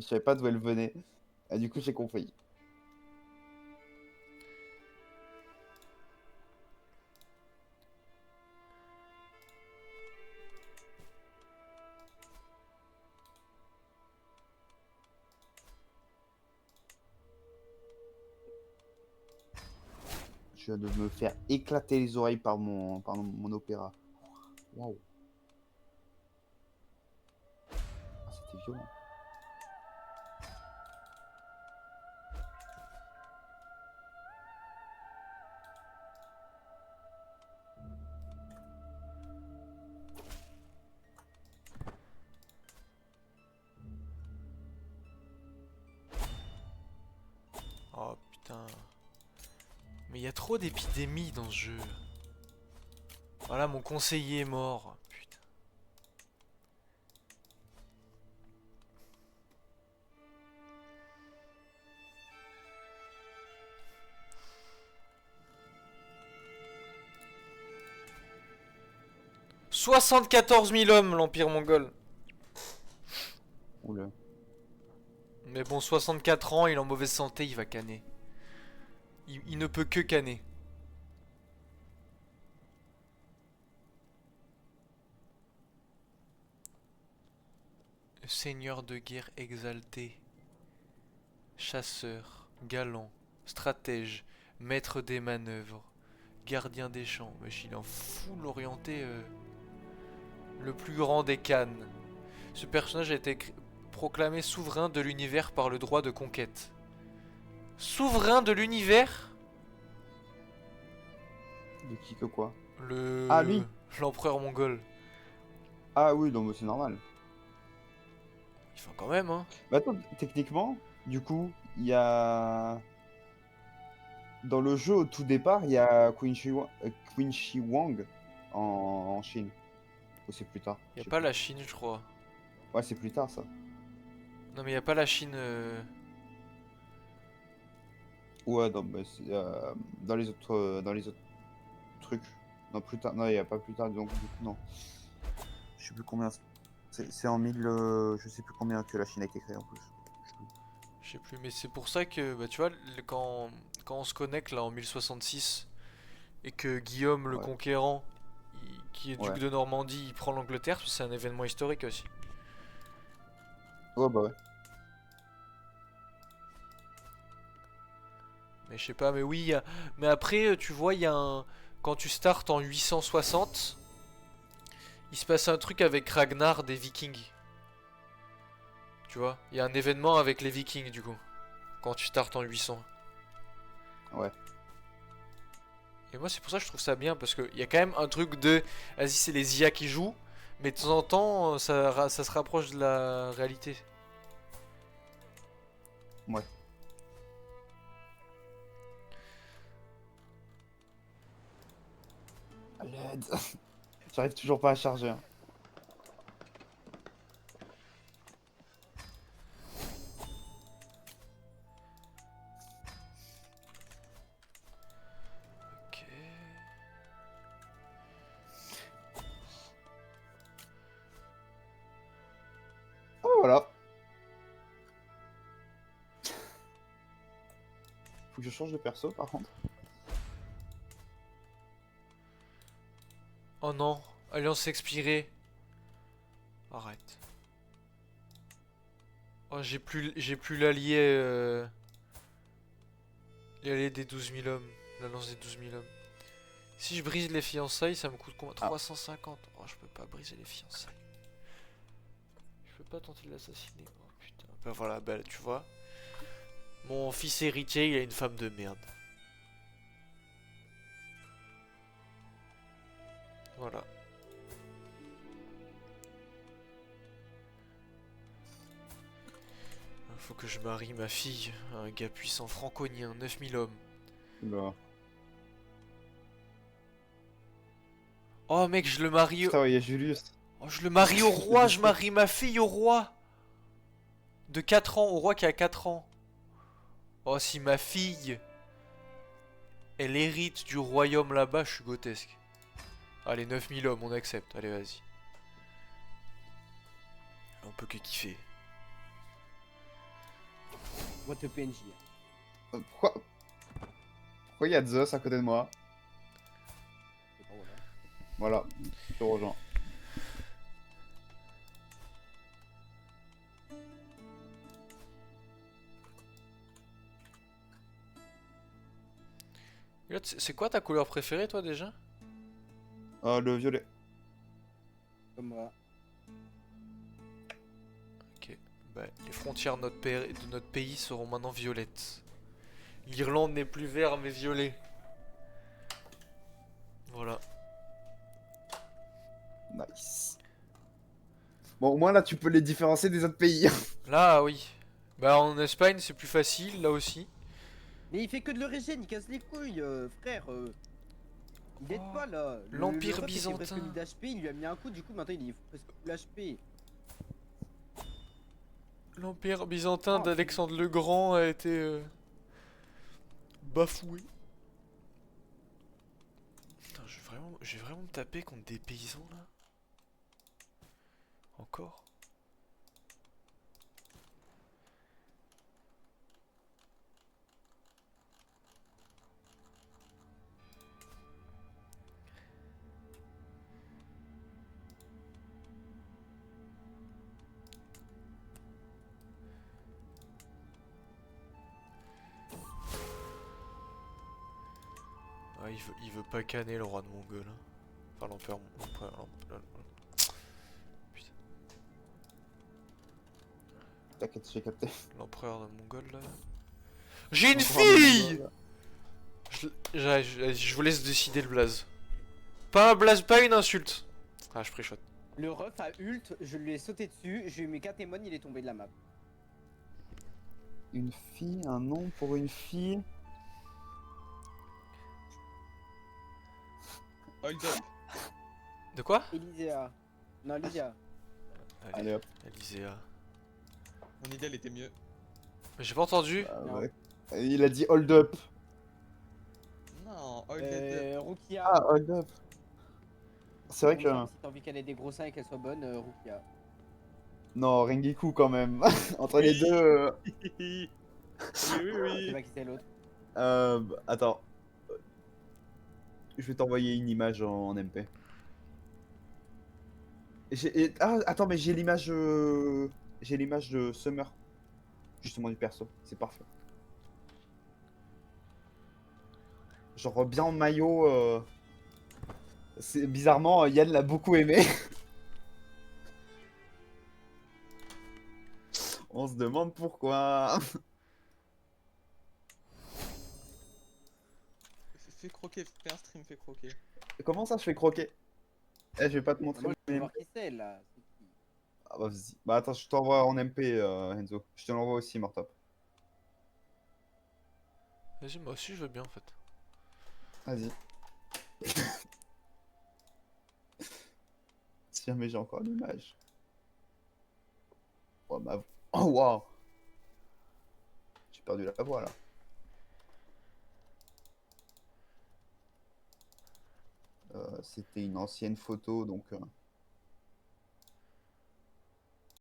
Je savais pas d'où elle venait. Et du coup, j'ai compris. Je viens de me faire éclater les oreilles par mon opéra. Waouh. Ah, c'était violent. Oh putain. Mais il y a trop d'épidémies dans ce jeu. Voilà, mon conseiller est mort. Putain. « 74 000 hommes, l'Empire mongol. » Oula. Mais bon, 64 ans, il est en mauvaise santé, il va canner. Il ne peut que canner. Seigneur de guerre exalté. Chasseur, galant, stratège, maître des manœuvres, gardien des champs. Mais il est en full orienté le plus grand des Khan's. Ce personnage a été proclamé souverain de l'univers par le droit de conquête. Souverain de l'univers? De qui que quoi? Ah, Le... lui? L'empereur mongol. Ah oui, donc c'est normal. Il faut quand même, hein. Mais attends, techniquement, du coup, il y a... Dans le jeu, au tout départ, il y a Qin Shi Huang en Chine. Ou c'est plus tard, Y a je sais pas plus. la Chine, je crois. Ouais, c'est plus tard, ça. Non, mais y a pas la Chine... Ouais, non, mais dans les autres trucs. Non, plus tard. Non, il n'y a pas plus tard, donc du coup, non. Je sais plus combien. C'est en 1000. Je sais plus combien que la Chine a été créée en plus. Je sais plus. Je sais plus, mais c'est pour ça que, bah, tu vois, quand on se connecte là en 1066 et que Guillaume le Ouais, Conquérant, qui est duc ouais. de Normandie, il prend l'Angleterre, c'est un événement historique aussi. Ouais, bah ouais. Mais je sais pas, mais oui, mais après, tu vois, il y a un. Quand tu startes en 860, il se passe un truc avec Ragnar des Vikings. Tu vois, il y a un événement avec les Vikings du coup, quand tu startes en 800. Ouais. Et moi, c'est pour ça que je trouve ça bien, parce qu'il y a quand même un truc de. Vas-y, c'est les IA qui jouent, mais de temps en temps, ça se rapproche de la réalité. Ouais. À l'aide. J'arrive toujours pas à charger, hein. Ok. Ah, voilà. Faut que je change de perso, par contre. Oh non, alliance expirée. Arrête. Oh, j'ai plus l'allié. L'allié des 12 000 hommes. L'alliance des 12 000 hommes. Si je brise les fiançailles, ça me coûte combien? Ah. 350. Oh, je peux pas briser les fiançailles. Je peux pas tenter de l'assassiner. Oh putain. Ben voilà, bah tu vois. Mon fils héritier, il a une femme de merde. Voilà. Faut que je marie ma fille à un gars puissant franconien, 9000 hommes. Oula. Oh mec, je le marie. Putain, ouais, il y a Julius. Oh, je le marie au Le roi, je discours. marie ma fille au roi. De 4 ans, au roi qui a 4 ans. Oh, si ma fille, elle hérite du royaume là-bas, je suis grotesque. Allez, 9000 hommes, on accepte. Allez, vas-y. On peut que kiffer. Votre PNJ. Pourquoi il y a Zeus à côté de moi? C'est pas voilà. Voilà, je te rejoins. Et là, c'est quoi ta couleur préférée, toi, déjà? Le violet. Comme moi. Ok. Bah, les frontières de notre pays seront maintenant violettes. L'Irlande n'est plus vert, mais violet. Voilà. Nice. Bon, au moins là, tu peux les différencier des autres pays. Là, oui. Bah, en Espagne, c'est plus facile, là aussi. Mais il fait que de le régène, il casse les couilles, frère. Il aide Oh, pas là. l'Empire le ref était byzantin. presque mis d'HP, il lui a mis un coup, du coup maintenant il est presque full HP. L'Empire byzantin Oh, d'Alexandre le Grand a été bafoué. Putain, je vais vraiment me taper contre des paysans là. Encore. Ah, il veut pas canner le roi de Mongol. Hein. Enfin, putain, T'inquiète, j'ai capté. l'empereur de Mongol là. J'ai une Encore un fille! Mongol. Je vous laisse décider le blaze. Pas un blaze, pas une insulte. Ah, je pré-shot. Le ref a ult, je lui ai sauté dessus, j'ai eu mes 4 émones, il est tombé de la map. Une fille, un nom pour une fille. Hold up. De quoi? Elisea. Non, Lydia. Allez hop. Elisea. Mon idéal était mieux. Mais j'ai pas entendu. Non. Ouais. Il a dit hold up. Non, hold it up. Rukia. Ah, hold up. C'est vrai que. Si t'as envie qu'elle ait des gros seins et qu'elle soit bonne, Rukia. Non, Rengiku quand même. Entre les deux. Oui, oui, Je oui. sais pas qui c'est l'autre. Attends. Je vais t'envoyer une image en MP. Ah, attends, mais j'ai l'image. J'ai l'image de Summer. Justement du perso. C'est parfait. Genre bien en maillot. Bizarrement, Yann l'a beaucoup aimé. On se demande pourquoi. Fais croquer, fais un stream, fais croquer. Comment ça, je fais croquer? Eh, je vais pas te montrer. Moi, je veux mes- voir qui c'est là. C'est qui Ah bah, vas-y. Bah attends, je t'envoie en MP, Enzo. Je te l'envoie aussi, Mortop. Vas-y, moi aussi je veux bien en fait. Vas-y. Si jamais j'ai encore l'image. Oh, oh waouh. J'ai perdu la voix là. C'était une ancienne photo donc.